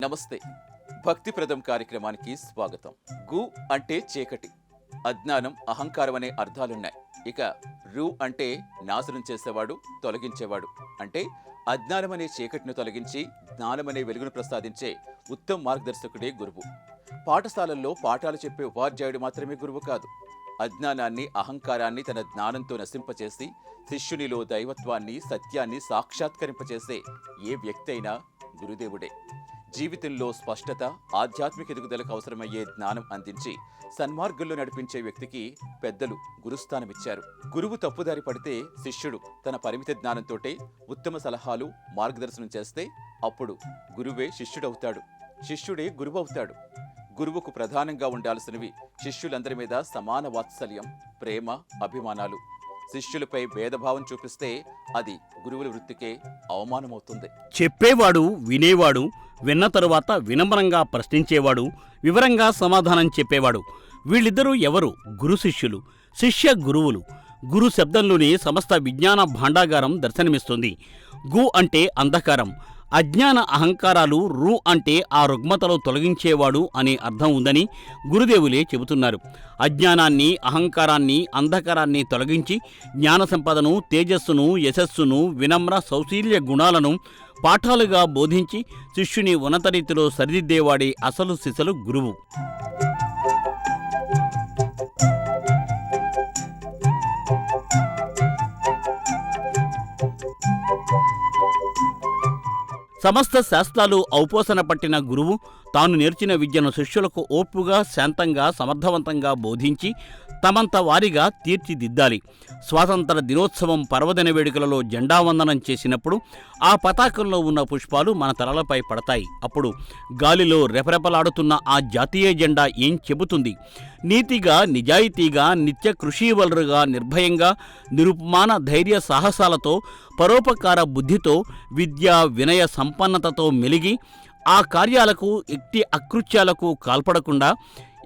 నమస్తే. భక్తిప్రదం కార్యక్రమానికి స్వాగతం. గు అంటే చీకటి, అజ్ఞానం, అహంకారం అనే అర్థాలున్నాయి. ఇక రు అంటే నాశనం చేసేవాడు, తొలగించేవాడు. అంటే అజ్ఞానం అనే చీకటిని తొలగించి జ్ఞానం అనే వెలుగును ప్రసాదించే ఉత్తమ మార్గదర్శకుడే గురువు. పాఠశాలల్లో పాఠాలు చెప్పే ఉపాధ్యాయుడు మాత్రమే గురువు కాదు. అజ్ఞానాన్ని, అహంకారాన్ని తన జ్ఞానంతో నశింపచేసి శిష్యునిలో దైవత్వాన్ని, సత్యాన్ని సాక్షాత్కరింపచేసే ఏ వ్యక్తి అయినా గురుదేవుడే. జీవితంలో స్పష్టత, ఆధ్యాత్మిక ఎదుగుదలకు అవసరమయ్యే జ్ఞానం అందించి సన్మార్గంలో నడిపించే వ్యక్తికి పెద్దలు గురుస్థానమిచ్చారు. గురువు తప్పుదారి పడితే శిష్యుడు తన పరిమిత జ్ఞానంతోటే ఉత్తమ సలహాలు, మార్గదర్శనం చేస్తే అప్పుడు గురువే శిష్యుడవుతాడు, శిష్యుడే గురువవుతాడు. గురువుకు ప్రధానంగా ఉండాల్సినవి శిష్యులందరి మీద సమాన వాత్సల్యం, ప్రేమ, అభిమానాలు. శిష్యులపై భేదభావం చూపిస్తే అది గురువుల వృత్తికే అవమానమవుతుంది. చెప్పేవాడు, వినేవాడు, విన్న తరువాత వినమ్రంగా ప్రశ్నించేవాడు, వివరంగా సమాధానం చెప్పేవాడు. వీళ్ళిద్దరూ ఎవరు? గురు శిష్యులు, శిష్య గురువులు. గురు శబ్దంలోనే సమస్త విజ్ఞాన భాండాగారం దర్శనమిస్తుంది. గు అంటే అంధకారం, అజ్ఞాన అహంకారాలు. రు అంటే ఆ రుగ్మతలు తొలగించేవాడు అనే అర్థం ఉందని గురుదేవులే చెబుతున్నారు. అజ్ఞానాన్ని, అహంకారాన్ని, అంధకారాన్ని తొలగించి జ్ఞాన సంపదను, తేజస్సును, యశస్సును, వినమ్ర సౌశీల్య గుణాలను పాఠాలుగా బోధించి శిష్యుని ఉన్నత రీతిలో సరిదిద్దేవాడే అసలు సిసలు గురువు. సమస్త శాస్త్రాలు ఔపోసన పట్టిన గురువు తాను నేర్చిన విద్యను శిష్యులకు ఓర్పుగా, శాంతంగా, సమర్థవంతంగా బోధించి తమంత వారిగా తీర్చిదిద్దాలి. స్వాతంత్ర దినోత్సవం పర్వదిన వేడుకలలో జెండావందనం చేసినప్పుడు ఆ పతాకంలో ఉన్న పుష్పాలు మన తలలపై పడతాయి. అప్పుడు గాలిలో రెపరెపలాడుతున్న ఆ జాతీయ జెండా ఏం చెబుతుంది? నీతిగా, నిజాయితీగా, నిత్య కృషీవలురుగా, నిర్భయంగా, నిరుపమాన ధైర్య సాహసాలతో, పరోపకార బుద్ధితో, విద్యా వినయ సంపన్నతతో మెలిగి ఆ కార్యాలకు, ఎట్టి అకృత్యాలకు కాల్పడకుండా,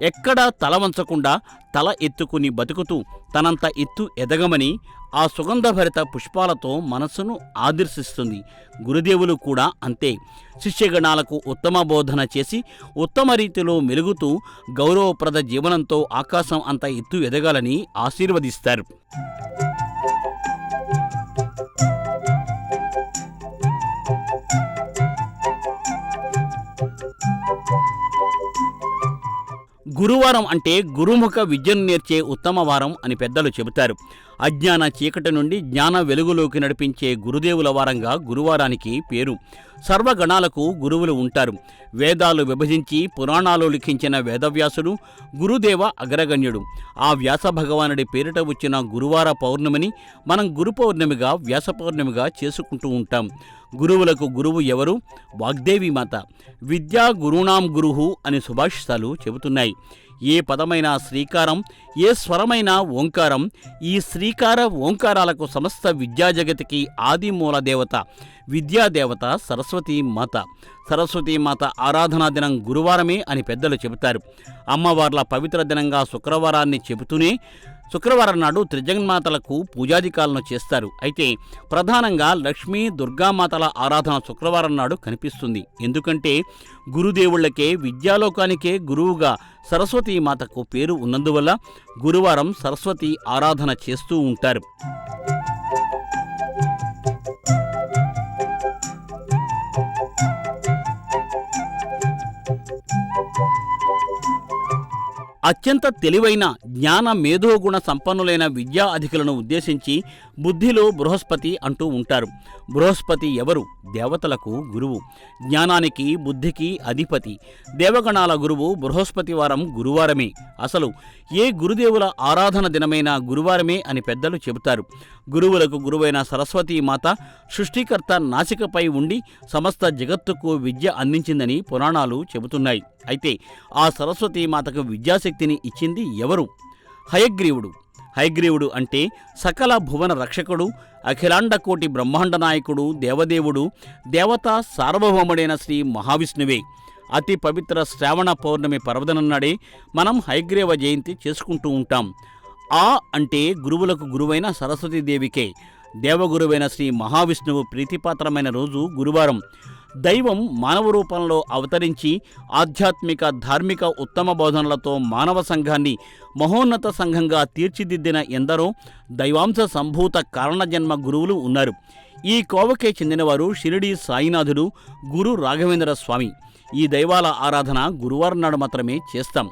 ఎక్కడా తల వంచకుండా తల ఎత్తుకుని బతుకుతూ తనంత ఎత్తు ఎదగమని ఆ సుగంధభరిత పుష్పాలతో మనస్సును ఆదర్శిస్తుంది. గురుదేవులు కూడా అంతే. శిష్యగణాలకు ఉత్తమ బోధన చేసి ఉత్తమ రీతిలో మెలుగుతూ గౌరవప్రద జీవనంతో ఆకాశం అంత ఎత్తు ఎదగాలని ఆశీర్వదిస్తారు. గురువారం అంటే గురుముఖ విద్యను నేర్చే ఉత్తమ వారం అని పెద్దలు చెబుతారు. అజ్ఞాన చీకటి నుండి జ్ఞాన వెలుగులోకి నడిపించే గురుదేవుల వారంగా గురువారానికి పేరు. సర్వగణాలకు గురువులు ఉంటారు. వేదాలు విభజించి పురాణాలు లిఖించిన వేదవ్యాసుడు గురుదేవ అగ్రగణ్యుడు. ఆ వ్యాస భగవానుడి పేరిట వచ్చిన గురువార పౌర్ణమిని మనం గురు పౌర్ణమిగా, వ్యాస పౌర్ణమిగా చేసుకుంటూ ఉంటాం. గురువులకు గురువు ఎవరు? వాగ్దేవి మాత. విద్యా గురుణాం గురుహు అని సుభాషితాలు చెబుతున్నాయి. ఏ పదమైనా శ్రీకారం, ఏ స్వరమైనా ఓంకారం. ఈ శ్రీకార ఓంకారాలకు సమస్త విద్యాజగతికి ఆది మూల దేవత, విద్యాదేవత సరస్వతీ మాత. సరస్వతీమాత ఆరాధనా దినం గురువారమే అని పెద్దలు చెబుతారు. అమ్మవార్ల పవిత్ర దినంగా శుక్రవారాన్ని చెబుతూనే శుక్రవారం నాడు త్రిజగన్మాతలకు పూజాధికాలను చేస్తారు. అయితే ప్రధానంగా లక్ష్మీ, దుర్గామాతల ఆరాధన శుక్రవారం నాడు కనిపిస్తుంది. ఎందుకంటే గురుదేవుళ్లకే, విద్యాలోకానికే గురువుగా సరస్వతీమాతకు పేరు ఉన్నందువల్ల గురువారం సరస్వతి ఆరాధన చేస్తూ ఉంటారు. అత్యంత తెలివైన, జ్ఞాన మేధోగుణ సంపన్నులైన విద్యా అధికులను ఉద్దేశించి బుద్ధిలో బృహస్పతి అంటూ ఉంటారు. బృహస్పతి ఎవరు? దేవతలకు గురువు, జ్ఞానానికి, బుద్ధికి అధిపతి. దేవగణాల గురువు బృహస్పతి వారం గురువారమే. అసలు ఏ గురుదేవుల ఆరాధన దినమైన గురువారమే అని పెద్దలు చెబుతారు. గురువులకు గురువైన సరస్వతీమాత సృష్టికర్త నాసికపై ఉండి సమస్త జగత్తుకు విద్య అందించిందని పురాణాలు చెబుతున్నాయి. అయితే ఆ సరస్వతీమాతకు విద్యాశక్తిని ఇచ్చింది ఎవరు? హయగ్రీవుడు. హయగ్రీవుడు అంటే సకల భువన రక్షకుడు, అఖిలాండకోటి బ్రహ్మాండ నాయకుడు, దేవదేవుడు, దేవతా సార్వభౌముడైన శ్రీ మహావిష్ణువే. అతి పవిత్ర శ్రావణ పౌర్ణమి పర్వదినం నాడే మనం హయగ్రీవ జయంతి చేసుకుంటూ ఉంటాం. ఆ అంటే గురువులకు గురువైన సరస్వతీదేవికే. దేవగురువైన శ్రీ మహావిష్ణువు ప్రీతిపాత్రమైన రోజు గురువారం. దైవం మానవ రూపంలో అవతరించి ఆధ్యాత్మిక ధార్మిక ఉత్తమ బోధనలతో మానవ సంఘాన్ని మహోన్నత సంఘంగా తీర్చిదిద్దిన ఎందరో దైవాంశ సంభూత కారణజన్మ గురువులు ఉన్నారు. ఈ కోవకే చెందినవారు షిరిడీ సాయినాథుడు, గురు రాఘవేంద్ర స్వామి. ఈ దైవాల ఆరాధన గురువారం నాడు మాత్రమే చేస్తాం.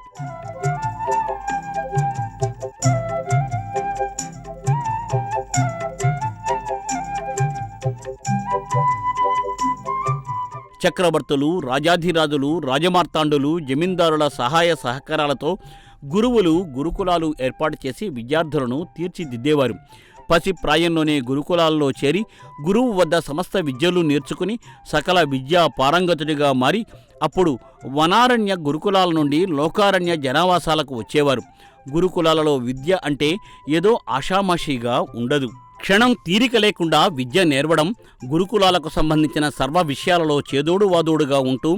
చక్రవర్తులు, రాజాధిరాజులు, రాజమార్తాండులు, జమీందారుల సహాయ సహకారాలతో గురువులు గురుకులాలు ఏర్పాటు చేసి విద్యార్థులను తీర్చిదిద్దేవారు. పసి ప్రాయంలోనే గురుకులాల్లో చేరి గురువు వద్ద సమస్త విద్యలు నేర్చుకుని సకల విద్యా పారంగతుడిగా మారి అప్పుడు వనారణ్య గురుకులాల నుండి లోకారణ్య జనావాసాలకు వచ్చేవారు. గురుకులాలలో విద్య అంటే ఏదో ఆషామాషీగా ఉండదు. క్షణం తీరిక లేకుండా విద్య నేర్వడం, గురుకులాలకు సంబంధించిన సర్వ విషయాలలో చేదోడు వాదోడుగా ఉంటూ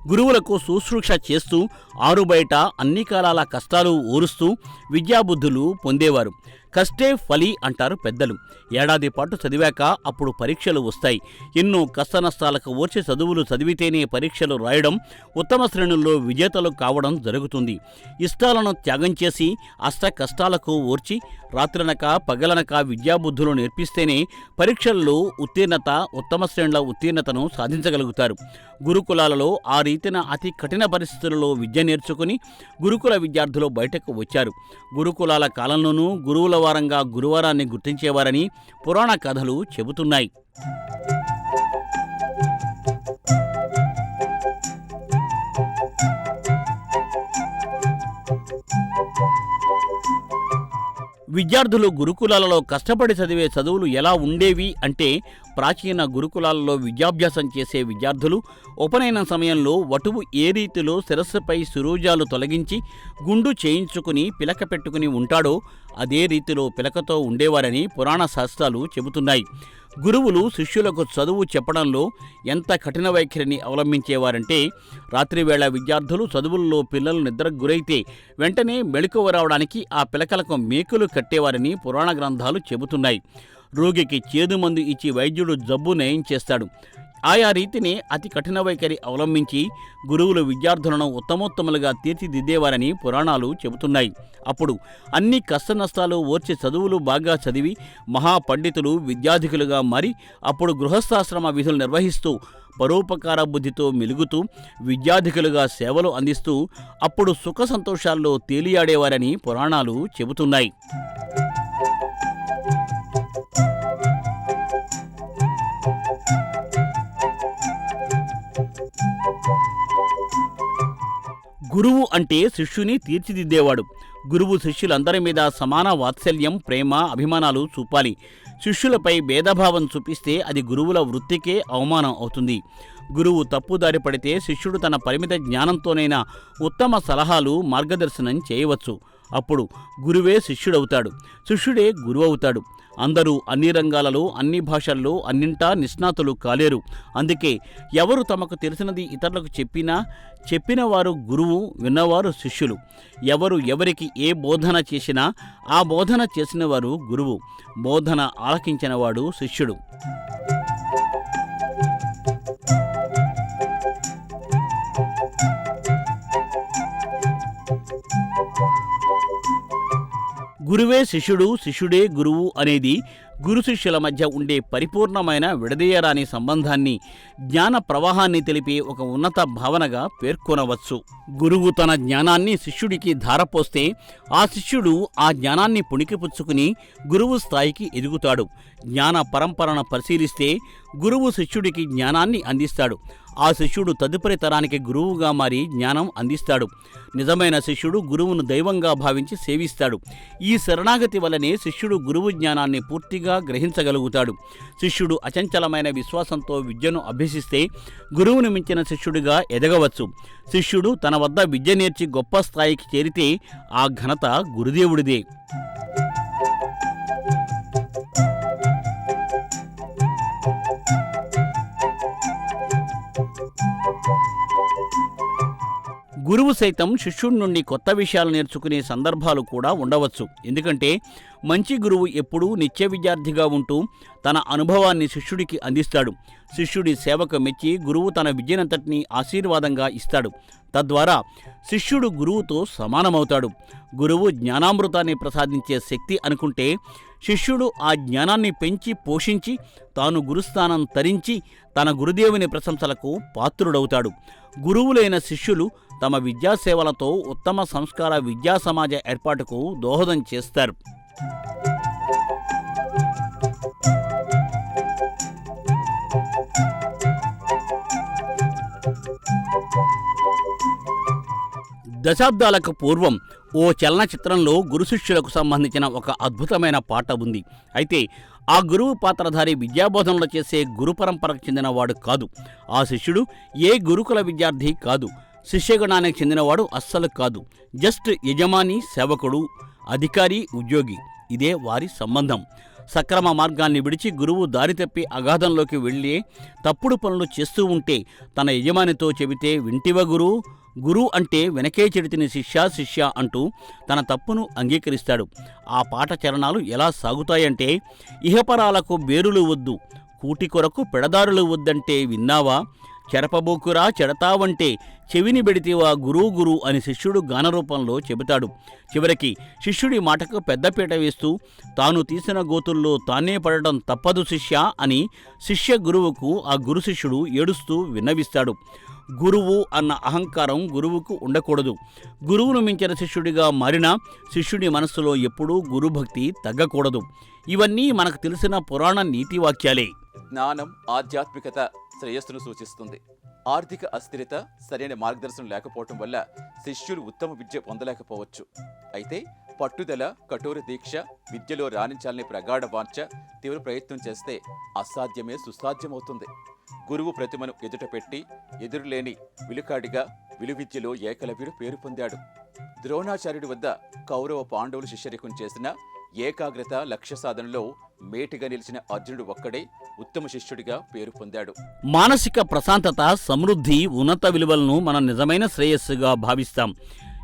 గురువులకు శుశ్రూష చేస్తూ ఆరుబయట అన్ని కాలాల కష్టాలు ఓరుస్తూ విద్యాబుద్ధులు పొందేవారు. కష్టే ఫలి అంటారు పెద్దలు. ఏడాది పాటు చదివాక అప్పుడు పరీక్షలు వస్తాయి. ఎన్నో కష్టనష్టాలకు ఓర్చి చదువులు చదివితేనే పరీక్షలు రాయడం, ఉత్తమ శ్రేణుల్లో విజేతలు కావడం జరుగుతుంది. ఇష్టాలను త్యాగం చేసి అష్ట కష్టాలకు ఓర్చి రాత్రనక పగలనక విద్యాబుద్ధులు నేర్పిస్తేనే పరీక్షల్లో ఉత్తీర్ణత, ఉత్తమ శ్రేణుల ఉత్తీర్ణతను సాధించగలుగుతారు. గురుకులాలలో ఆ రీతిన అతి కఠిన పరిస్థితులలో విద్య నేర్చుకుని గురుకుల విద్యార్థులు బయటకు వచ్చారు. గురుకులాల కాలంలోనూ గురువుల వారంగా గురువారాన్ని గుర్తించేవారని పురాణ కథలు చెబుతున్నాయి. విద్యార్థులు గురుకులాలలో కష్టపడి చదివే చదువులు ఎలా ఉండేవి అంటే, ప్రాచీన గురుకులాలలో విద్యాభ్యాసం చేసే విద్యార్థులు ఉపనయన సమయంలో వటువు ఏ రీతిలో శిరస్సుపై సురూజాలు తొలగించి గుండు చేయించుకుని పిలక పెట్టుకుని ఉంటాడో అదే రీతిలో పిలకతో ఉండేవారని పురాణ శాస్త్రాలు చెబుతున్నాయి. గురువులు శిష్యులకు చదువు చెప్పడంలో ఎంత కఠిన వైఖరిని అవలంబించేవారంటే, రాత్రివేళ విద్యార్థులు చదువుల్లో పిల్లలు నిద్రకు గురైతే వెంటనే మెళకువ రావడానికి ఆ పిలకలకు మేకులు కట్టేవారని పురాణ గ్రంథాలు చెబుతున్నాయి. రోగికి చేదుమందు ఇచ్చి వైద్యుడు జబ్బు నయం చేస్తాడు. ఆయా రీతిని అతి కఠిన వైఖరి అవలంబించి గురువులు విద్యార్థులను ఉత్తమోత్తములుగా తీర్చిదిద్దేవారని పురాణాలు చెబుతున్నాయి. అప్పుడు అన్ని కష్టనష్టాలు ఓర్చి చదువులు బాగా చదివి మహాపండితులు విద్యాధికులుగా మారి అప్పుడు గృహస్థాశ్రమ విధులు నిర్వహిస్తూ పరోపకార బుద్ధితో మెలుగుతూ విద్యాధికులుగా సేవలు అందిస్తూ అప్పుడు సుఖ సంతోషాల్లో తేలియాడేవారని పురాణాలు చెబుతున్నాయి. గురువు అంటే శిష్యుని తీర్చిదిద్దేవాడు. గురువు శిష్యులందరి మీద సమాన వాత్సల్యం, ప్రేమ, అభిమానాలు చూపాలి. శిష్యులపై భేదభావం చూపిస్తే అది గురువుల వృత్తికే అవమానం అవుతుంది. గురువు తప్పుదారి పడితే శిష్యుడు తన పరిమిత జ్ఞానంతోనైనా ఉత్తమ సలహాలు, మార్గదర్శనం చేయవచ్చు. అప్పుడు గురువే శిష్యుడవుతాడు, శిష్యుడే గురువు అవుతాడు. అందరూ అన్ని రంగాలలో, అన్ని భాషల్లో, అన్నింటా నిష్ణాతులు కాలేరు. అందుకే ఎవరు తమకు తెలిసినది ఇతరులకు చెప్పిన వారు గురువు, విన్నవారు శిష్యులు. ఎవరు ఎవరికి ఏ బోధన చేసినా ఆ బోధన చేసిన వారు గురువు, బోధన ఆలకించినవాడు శిష్యుడు. గురువే శిష్యుడు, శిష్యుడే గురువు అనేది గురు శిష్యుల మధ్య ఉండే పరిపూర్ణమైన విడదీయరాని సంబంధాన్ని, జ్ఞాన ప్రవాహాన్ని తెలిపే ఒక ఉన్నత భావనగా పేర్కొనవచ్చు. గురువు తన జ్ఞానాన్ని శిష్యుడికి ధారపోస్తే ఆ శిష్యుడు ఆ జ్ఞానాన్ని పుణికిపుచ్చుకుని గురువు స్థాయికి ఎదుగుతాడు. జ్ఞాన పరంపరను పరిశీలిస్తే గురువు శిష్యుడికి జ్ఞానాన్ని అందిస్తాడు. ఆ శిష్యుడు తదుపరి తరానికి గురువుగా మారి జ్ఞానం అందిస్తాడు. నిజమైన శిష్యుడు గురువును దైవంగా భావించి సేవిస్తాడు. ఈ శరణాగతి వల్లనే శిష్యుడు గురువు జ్ఞానాన్ని పూర్తిగా గ్రహించగలుగుతాడు. శిష్యుడు అచంచలమైన విశ్వాసంతో విద్యను అభ్యసిస్తే గురువును మించిన శిష్యుడిగా ఎదగవచ్చు. శిష్యుడు తన వద్ద విద్య నేర్చి గొప్ప స్థాయికి చేరితే ఆ ఘనత గురుదేవుడిదే. గురువు సైతం శిష్యుడి నుండి కొత్త విషయాలు నేర్చుకునే సందర్భాలు కూడా ఉండవచ్చు. ఎందుకంటే మంచి గురువు ఎప్పుడూ నిత్య విద్యార్థిగా ఉంటూ తన అనుభవాన్ని శిష్యుడికి అందిస్తాడు. శిష్యుడి సేవకు మెచ్చి గురువు తన విద్యనంతటినీ ఆశీర్వాదంగా ఇస్తాడు. తద్వారా శిష్యుడు గురువుతో సమానమవుతాడు. గురువు జ్ఞానామృతాన్ని ప్రసాదించే శక్తి అనుకుంటే, శిష్యుడు ఆ జ్ఞానాన్ని పెంచి పోషించి తాను గురుస్థానం తరించి తన గురుదేవుని ప్రశంసలకు పాత్రుడవుతాడు. గురువులైన శిష్యులు తమ విద్యాసేవలతో ఉత్తమ సంస్కార విద్యా సమాజ ఏర్పాటుకు దోహదం చేస్తారు. దశాబ్దాలకు పూర్వం ఓ చలనచిత్రంలో గురు శిష్యులకు సంబంధించిన ఒక అద్భుతమైన పాట ఉంది. అయితే ఆ గురువు పాత్రధారి విద్యాబోధనలు చేసే గురు పరంపరకు చెందినవాడు కాదు. ఆ శిష్యుడు ఏ గురుకుల విద్యార్థి కాదు. శిష్యగణానికి చెందినవాడు అస్సలు కాదు. జస్ట్ యజమాని, సేవకుడు, అధికారి, ఉద్యోగి. ఇదే వారి సంబంధం. సక్రమ మార్గాన్ని విడిచి గురువు దారి తప్పి అగాధంలోకి వెళ్ళి తప్పుడు పనులు చేస్తూ ఉంటే తన యజమానితో చెబితే, వింటివ గురు, గురు అంటే వెనకే చెడితిని శిష్య శిష్య అంటూ తన తప్పును అంగీకరిస్తాడు. ఆ పాట చరణాలు ఎలా సాగుతాయంటే, ఇహపరాలకు బేరులు వద్దు, కూటి కొరకు పెడదారులు వద్దంటే విన్నావా, చెరపబోకురా చెడతావంటే చెవిని బెడితివా గురు గురు అని శిష్యుడు గానరూపంలో చెబుతాడు. చివరికి శిష్యుడి మాటకు పెద్దపీట వేస్తూ, తాను తీసిన గోతుల్లో తానే పడటం తప్పదు శిష్య అని శిష్య గురువుకు ఆ గురు శిష్యుడు ఏడుస్తూ విన్నవిస్తాడు. గురువు అన్న అహంకారం గురువుకు ఉండకూడదు. గురువును మించిన శిష్యుడిగా మారినా శిష్యుడి మనస్సులో ఎప్పుడూ గురుభక్తి తగ్గకూడదు. ఇవన్నీ మనకు తెలిసిన పురాణ నీతివాక్యాలే. జ్ఞానం, ఆధ్యాత్మికత శ్రేయస్సును సూచిస్తుంది. ఆర్థిక అస్థిరత, సరైన మార్గదర్శనం లేకపోవటం వల్ల శిష్యులు ఉత్తమ విద్య పొందలేకపోవచ్చు. అయితే పట్టుదల, కఠోర దీక్ష, విద్యలో రాణించాలనే ప్రగాఢ వాంఛ, తీవ్ర ప్రయత్నం చేస్తే అసాధ్యమే సుసాధ్యమవుతుంది. గురువు ప్రతిమను ఎదుట పెట్టి ఎదురులేని విలుకాడిగా విలువిద్యలో ఏకలవ్యుడు పేరు పొందాడు. ద్రోణాచార్యుడి వద్ద కౌరవ పాండవులు శిష్యరికం చేసిన ఏకాగ్రత, లక్ష్య సాధనలో మేటిగా నిలిచిన అర్జునుడు ఒక్కడే ఉత్తమ శిష్యుడిగా పేరు పొందాడు. మానసిక ప్రశాంతత, సమృద్ధి, ఉన్నత విలువలను మనం నిజమైన శ్రేయస్సుగా భావిస్తాం.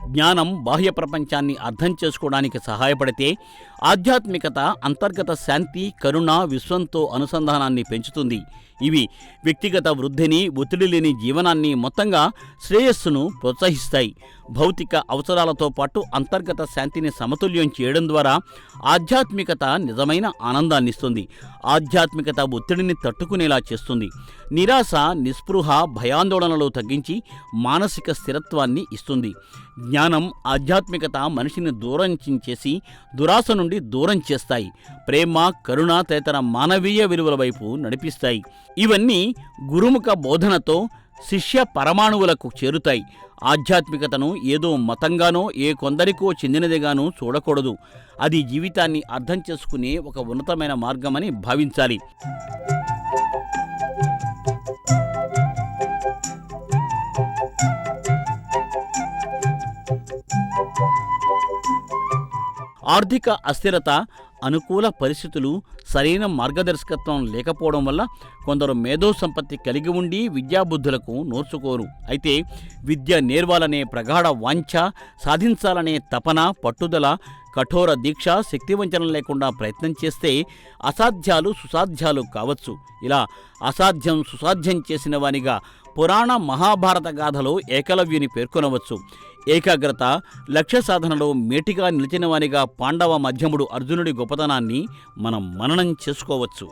జ్ఞానం బాహ్య ప్రపంచాన్ని అర్థం చేసుకోవడానికి సహాయపడితే, ఆధ్యాత్మికత అంతర్గత శాంతి, కరుణ, విశ్వంతో అనుసంధానాన్ని పెంచుతుంది. ఇవి వ్యక్తిగత వృద్ధిని, ఒత్తిడి లేని జీవనాన్ని, మొత్తంగా శ్రేయస్సును ప్రోత్సహిస్తాయి. భౌతిక అవసరాలతో పాటు అంతర్గత శాంతిని సమతుల్యం చేయడం ద్వారా ఆధ్యాత్మికత నిజమైన ఆనందాన్నిస్తుంది. ఆధ్యాత్మికత ఒత్తిడిని తట్టుకునేలా చేస్తుంది. నిరాశ, నిస్పృహ, భయాందోళనలు తగ్గించి మానసిక స్థిరత్వాన్ని ఇస్తుంది. జ్ఞానం, ఆధ్యాత్మికత మనిషిని దూరం చేసి దురాశ నుండి దూరం చేస్తాయి. ప్రేమ, కరుణ తదితర మానవీయ విలువల వైపు నడిపిస్తాయి. ఇవన్నీ గురుముఖ బోధనతో శిష్య పరమాణువులకు చేరుతాయి. ఆధ్యాత్మికతను ఏదో మతంగానో ఏ కొందరికో చెందినదిగానో చూడకూడదు. అది జీవితాన్ని అర్థం చేసుకునే ఒక ఉన్నతమైన మార్గమని భావించాలి. ఆర్థిక అస్థిరత, అనుకూల పరిస్థితులు, సరైన మార్గదర్శకత్వం లేకపోవడం వల్ల కొందరు మేధో సంపత్తి కలిగి ఉండి విద్యాబుద్ధులకు నోర్చుకోరు. అయితే విద్య నేర్వాలనే ప్రగాఢ వాంఛ, సాధించాలనే తపన, పట్టుదల, కఠోర దీక్ష, శక్తివంచన లేకుండా ప్రయత్నం చేస్తే అసాధ్యాలు సుసాధ్యాలు కావచ్చు. ఇలా అసాధ్యం సుసాధ్యం చేసిన వానిగా పురాణ మహాభారత గాథలో ఏకలవ్యుని పేర్కొనవచ్చు. ఏకాగ్రత, లక్ష్య సాధనలో మేటిగా నిలిచిన వానిగా పాండవ మధ్యముడు అర్జునుడి గొప్పతనాన్ని మనం మననం చేసుకోవచ్చు.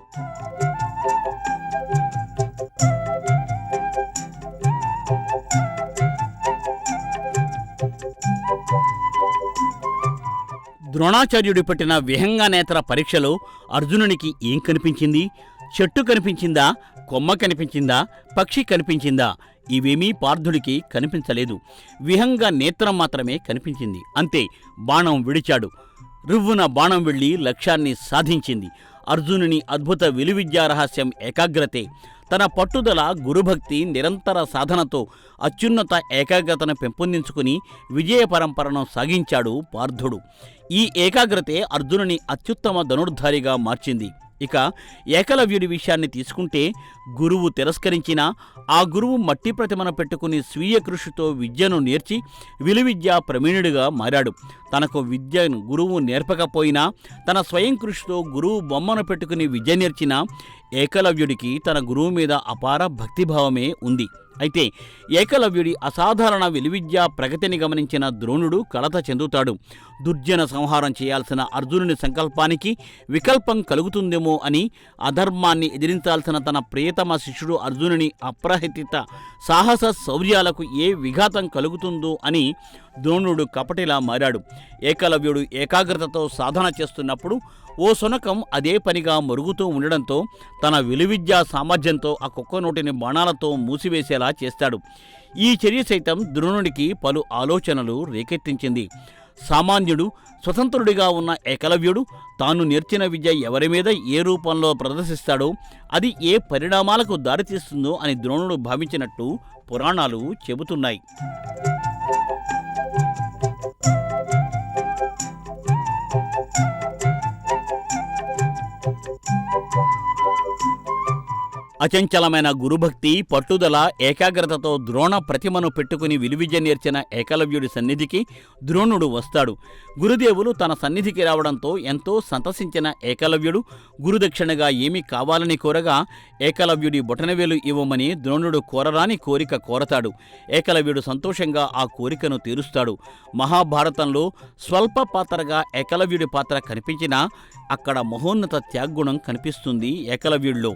ద్రోణాచార్యుడి పెట్టిన విహంగనేత్ర పరీక్షలో అర్జునునికి ఏం కనిపించింది? చెట్టు కనిపించిందా? కొమ్మ కనిపించిందా? పక్షి కనిపించిందా? ఇవేమీ పార్థుడికి కనిపించలేదు. విహంగ నేత్రం మాత్రమే కనిపించింది. అంతే, బాణం విడిచాడు. రువ్వున బాణం వెళ్లి లక్ష్యాన్ని సాధించింది. అర్జునుని అద్భుత విలువిద్యా రహస్యం ఏకాగ్రతే. తన పట్టుదల, గురుభక్తి, నిరంతర సాధనతో అత్యున్నత ఏకాగ్రతను పెంపొందించుకుని విజయ పరంపరను సాగించాడు పార్థుడు. ఈ ఏకాగ్రతే అర్జునుని అత్యుత్తమ ధనుర్ధారిగా మార్చింది. ఇక ఏకలవ్యుడి విషయాన్ని తీసుకుంటే గురువు తిరస్కరించినా ఆ గురువు మట్టి ప్రతిమను పెట్టుకుని స్వీయ కృషితో విద్యను నేర్చి విలువిద్యా ప్రవీణుడిగా మారాడు. తనకు విద్యను గురువు నేర్పకపోయినా తన స్వయం కృషితో గురువు బొమ్మను పెట్టుకుని విద్య నేర్చిన ఏకలవ్యుడికి తన గురువు మీద అపార భక్తిభావమే ఉంది. అయితే ఏకలవ్యుడి అసాధారణ విలువిద్యా ప్రగతిని గమనించిన ద్రోణుడు కలత చెందుతాడు. దుర్జన సంహారం చేయాల్సిన అర్జునుని సంకల్పానికి వికల్పం కలుగుతుందేమో అని అధర్మాన్ని ఎదిరించాల్సిన తన ప్రియతమ శిష్యుడు అర్జునుని అప్రహిత సాహస శౌర్యాలకు ఏ విఘాతం కలుగుతుందో అని ద్రోణుడు కపటిలా మారాడు. ఏకలవ్యుడు ఏకాగ్రతతో సాధన చేస్తున్నప్పుడు ఓ శునకం అదే పనిగా మరుగుతూ ఉండడంతో తన విలువిద్యా సామర్థ్యంతో ఆ కుక్క నోటిని బాణాలతో మూసివేసేలా చేస్తాడు. ఈ చర్య సైతం ద్రోణుడికి పలు ఆలోచనలు రేకెత్తించింది. సామాన్యుడు స్వతంత్రుడిగా ఉన్న ఏకలవ్యుడు తాను నేర్చిన విద్య ఎవరి మీద ఏ రూపంలో ప్రదర్శిస్తాడో అది ఏ పరిణామాలకు దారితీస్తుందో అని ద్రోణుడు భావించినట్టు పురాణాలు చెబుతున్నాయి. అచంచలమైన గురుభక్తి, పట్టుదల, ఏకాగ్రతతో ద్రోణ ప్రతిమను పెట్టుకుని విలువిద్య నేర్చిన ఏకలవ్యుడి సన్నిధికి ద్రోణుడు వస్తాడు. గురుదేవులు తన సన్నిధికి రావడంతో ఎంతో సంతసించిన ఏకలవ్యుడు గురుదక్షిణగా ఏమి కావాలని కోరగా ఏకలవ్యుడి బొటనవేలు ఇవ్వమని ద్రోణుడు కోరరాని కోరిక కోరతాడు. ఏకలవ్యుడు సంతోషంగా ఆ కోరికను తీరుస్తాడు. మహాభారతంలో స్వల్ప పాత్రగా ఏకలవ్యుడి పాత్ర కనిపించినా అక్కడ మహోన్నత త్యాగగుణం కనిపిస్తుంది ఏకలవ్యుడిలో.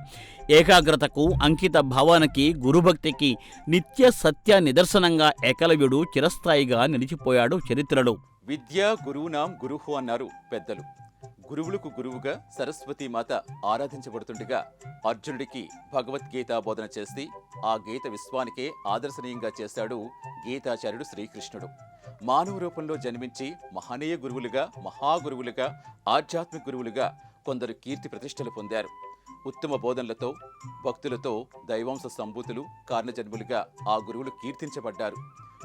ఏకాగ్రతకు, అంకిత భావానికి, గురుభక్తికి నిత్య సత్య నిదర్శనంగా ఏకలవ్యుడు చిరస్థాయిగా నిలిచిపోయాడు చరిత్రలో. విద్య గురువునాం గురుహు అన్నారు పెద్దలు. గురువులకు గురువుగా సరస్వతీమాత ఆరాధించబడుతుండగా అర్జునుడికి భగవద్గీత బోధన చేసి ఆ గీత విశ్వానికే ఆదర్శనీయంగా చేశాడు గీతాచార్యుడు శ్రీకృష్ణుడు. మానవ రూపంలో జన్మించి మహనీయ గురువులుగా, మహాగురువులుగా, ఆధ్యాత్మిక గురువులుగా కొందరు కీర్తి ప్రతిష్టలు పొందారు. ఉత్తమ బోధనలతో, భక్తులతో దైవాంశ సంభూతులు కారణజన్ములుగా ఆ గురువులు కీర్తించబడ్డారు.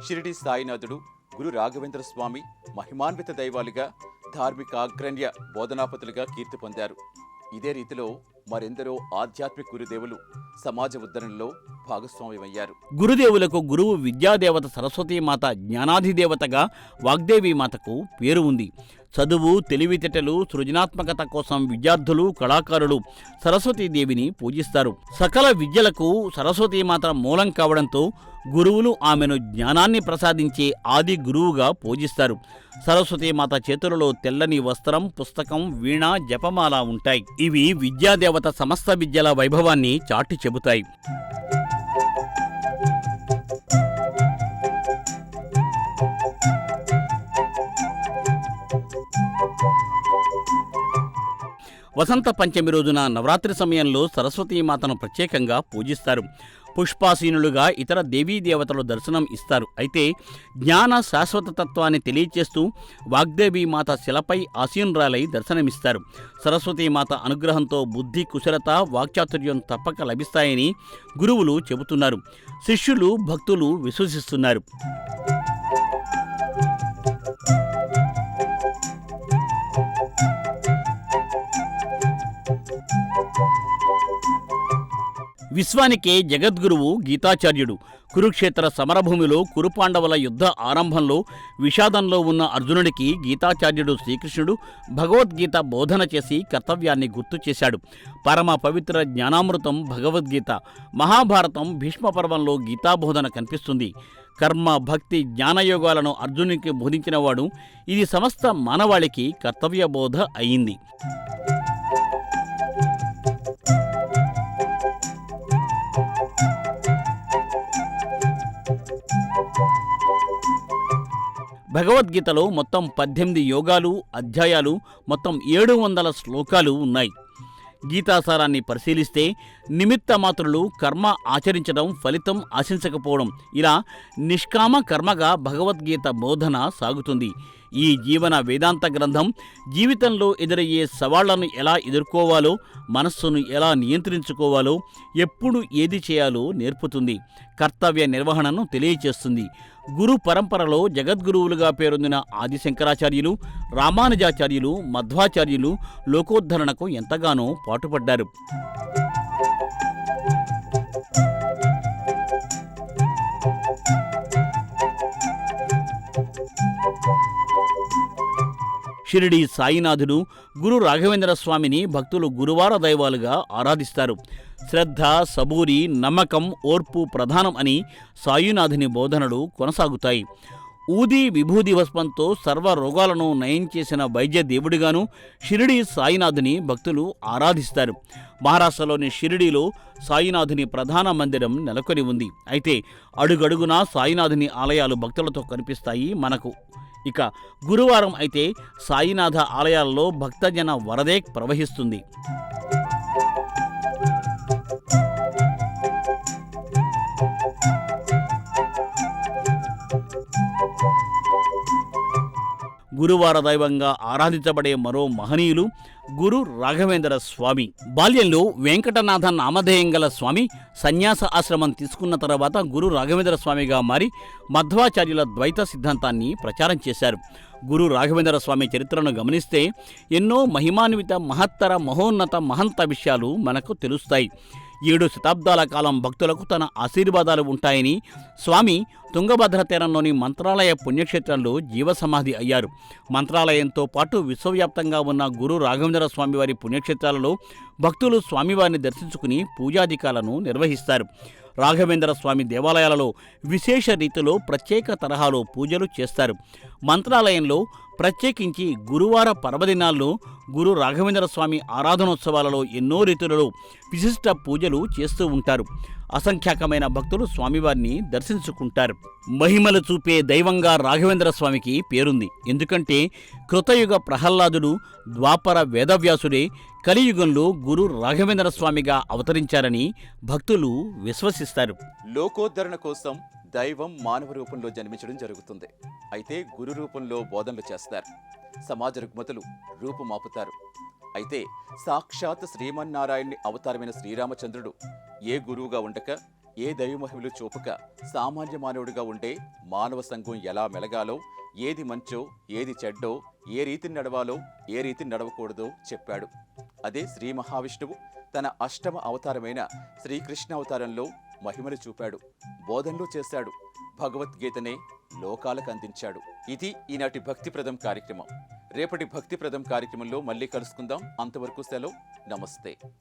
షిరిడి సాయినాథుడు, గురు రాఘవేంద్ర స్వామి మహిమాన్విత దైవాలుగా, ధార్మిక అగ్రణ్య బోధనాపతులుగా కీర్తి పొందారు. ఇదే రీతిలో మరెందరో ఆధ్యాత్మిక గురుదేవులు సమాజ ఉద్ధరణలో భాగస్వామ్యమయ్యారు. గురుదేవులకు గురువు విద్యాదేవత సరస్వతీమాత, జ్ఞానాధిదేవతగా వాగ్దేవీమాతకు పేరు ఉంది. చదువు, తెలివితేటలు, సృజనాత్మకత కోసం విద్యార్థులు, కళాకారులు సరస్వతీదేవిని పూజిస్తారు. సకల విద్యలకు సరస్వతీమాత మూలం కావడంతో గురువులు ఆమెను జ్ఞానాన్ని ప్రసాదించే ఆది గురువుగా పూజిస్తారు. సరస్వతీమాత చేతులలో తెల్లని వస్త్రం, పుస్తకం, వీణ, జపమాల ఉంటాయి. ఇవి విద్యాదేవత సమస్త విద్యల వైభవాన్ని చాటి చెబుతాయి. వసంత పంచమి రోజున నవరాత్రి సమయంలో సరస్వతీమాతను ప్రత్యేకంగా పూజిస్తారు. పుష్పాసీనులుగా ఇతర దేవీదేవతలు దర్శనం ఇస్తారు. అయితే జ్ఞాన శాశ్వత తత్వాన్ని తెలియచేస్తూ వాగ్దేవీమాత శిలపై ఆసీనురాలై దర్శనమిస్తారు. సరస్వతీమాత అనుగ్రహంతో బుద్ధి, కుశలత, వాక్చాతుర్యం తప్పక లభిస్తాయని గురువులు చెబుతున్నారు. శిష్యులు, భక్తులు విశ్వసిస్తున్నారు. విశ్వానికే జగద్గురువు గీతాచార్యుడు. కురుక్షేత్ర సమరభూమిలో కురుపాండవుల యుద్ధ ఆరంభంలో విషాదంలో ఉన్న అర్జునుడికి గీతాచార్యుడు శ్రీకృష్ణుడు భగవద్గీత బోధన చేసి కర్తవ్యాన్ని గుర్తు చేశాడు. పరమ పవిత్ర జ్ఞానామృతం భగవద్గీత. మహాభారతం భీష్మపర్వంలో గీతాబోధన కనిపిస్తుంది. కర్మ, భక్తి, జ్ఞానయోగాలను అర్జునునికి బోధించినవాడు. ఇది సమస్త మానవాళికి కర్తవ్యబోధ అయింది. భగవద్గీతలో మొత్తం 18 యోగాలు, అధ్యాయాలు, మొత్తం 700 శ్లోకాలు ఉన్నాయి. గీతాసారాన్ని పరిశీలిస్తే నిమిత్త మాత్రులు కర్మ ఆచరించడం, ఫలితం ఆశించకపోవడం, ఇలా నిష్కామ కర్మగా భగవద్గీత బోధన సాగుతుంది. ఈ జీవన వేదాంత గ్రంథం జీవితంలో ఎదురయ్యే సవాళ్లను ఎలా ఎదుర్కోవాలో, మనస్సును ఎలా నియంత్రించుకోవాలో, ఎప్పుడు ఏది చేయాలో నేర్పుతుంది. కర్తవ్య నిర్వహణను తెలియచేస్తుంది. గురు పరంపరలో జగద్గురువులుగా పేరొందిన ఆదిశంకరాచార్యులు, రామానుజాచార్యులు, మధ్వాచార్యులు లోకోద్ధరణకు ఎంతగానో పాటుపడ్డారు. షిరిడి సాయినాథుడు, గురు రాఘవేంద్ర స్వామిని భక్తులు గురువార దైవాలుగా ఆరాధిస్తారు. శ్రద్ధ, సబూరి, నమ్మకం, ఓర్పు ప్రధానం అని సాయినాథుని బోధనలు కొనసాగుతాయి. ఊది విభూది భస్మంతో సర్వ రోగాలను నయం చేసిన వైద్య దేవుడిగాను షిరిడి సాయినాథుని భక్తులు ఆరాధిస్తారు. మహారాష్ట్రలోని షిరిడీలో సాయినాథుని ప్రధాన మందిరం నెలకొని ఉంది. అయితే అడుగడుగునా సాయినాథుని ఆలయాలు భక్తులతో కనిపిస్తాయి మనకు. ఇక గురువారం అయితే సాయినాథ ఆలయాల్లో భక్తజన వరదే ప్రవహిస్తుంది. గురువార దైవంగా ఆరాధించబడే మరో మహనీయులు గురు రాఘవేంద్ర స్వామి. బాల్యంలో వెంకటనాథ నామధేయం గల స్వామి సన్యాస ఆశ్రమం తీసుకున్న తర్వాత గురు రాఘవేంద్ర స్వామిగా మారి మధ్వాచార్యుల ద్వైత సిద్ధాంతాన్ని ప్రచారం చేశారు. గురు రాఘవేంద్ర స్వామి చరిత్రను గమనిస్తే ఎన్నో మహిమాన్విత, మహత్తర, మహోన్నత, మహంత విషయాలు మనకు తెలుస్తాయి. 7 శతాబ్దాల కాలం భక్తులకు తన ఆశీర్వాదాలు ఉంటాయని స్వామి తుంగభద్ర తీరంలోని మంత్రాలయ పుణ్యక్షేత్రంలో జీవసమాధి అయ్యారు. మంత్రాలయంతో పాటు విశ్వవ్యాప్తంగా ఉన్న గురు రాఘవేంద్ర స్వామివారి పుణ్యక్షేత్రాలలో భక్తులు స్వామివారిని దర్శించుకుని పూజాధికాలను నిర్వహిస్తారు. రాఘవేంద్ర స్వామి దేవాలయాలలో విశేష రీతిలో ప్రత్యేక తరహాలో పూజలు చేస్తారు. మంత్రాలయంలో ప్రత్యేకించి గురువార పర్వదినాల్లో గురు రాఘవేంద్ర స్వామి ఆరాధనోత్సవాలలో ఎన్నో రీతులలో విశిష్ట పూజలు చేస్తూ ఉంటారు. అసంఖ్యాకమైన భక్తులు స్వామివారిని దర్శించుకుంటారు. మహిమలు చూపే దైవంగా రాఘవేంద్ర స్వామికి పేరుంది. ఎందుకంటే కృతయుగ ప్రహ్లాదుడు, ద్వాపర వేదవ్యాసుడే కలియుగంలో గురు రాఘవేంద్ర స్వామిగా అవతరించారని భక్తులు విశ్వసిస్తారు. లోకోద్ధరణ కోసం దైవం మానవ రూపంలో జన్మించడం జరుగుతుంది. అయితే గురు రూపంలో బోధనలు చేస్తారు. సమాజ రుగ్మతలు రూపుమాపుతారు. అయితే సాక్షాత్ శ్రీమన్నారాయణుని అవతారమైన శ్రీరామచంద్రుడు ఏ గురువుగా ఉండక, ఏ దైవమహిమలు చూపక, సామాన్య మానవుడిగా ఉండే మానవ సంఘం ఎలా మెలగాలో, ఏది మంచో ఏది చెడ్డో, ఏ రీతిని నడవాలో ఏ రీతిని నడవకూడదో చెప్పాడు. అదే శ్రీ మహావిష్ణువు తన అష్టమ అవతారమైన శ్రీకృష్ణ అవతారంలో మహిమలు చూపాడు, బోధనలు చేశాడు, భగవద్గీతనే లోకాలకు అందించాడు. ఇది ఈనాటి భక్తిప్రదం కార్యక్రమం. రేపటి భక్తిప్రదం కార్యక్రమంలో మళ్ళీ కలుసుకుందాం. అంతవరకు సెలవు. నమస్తే.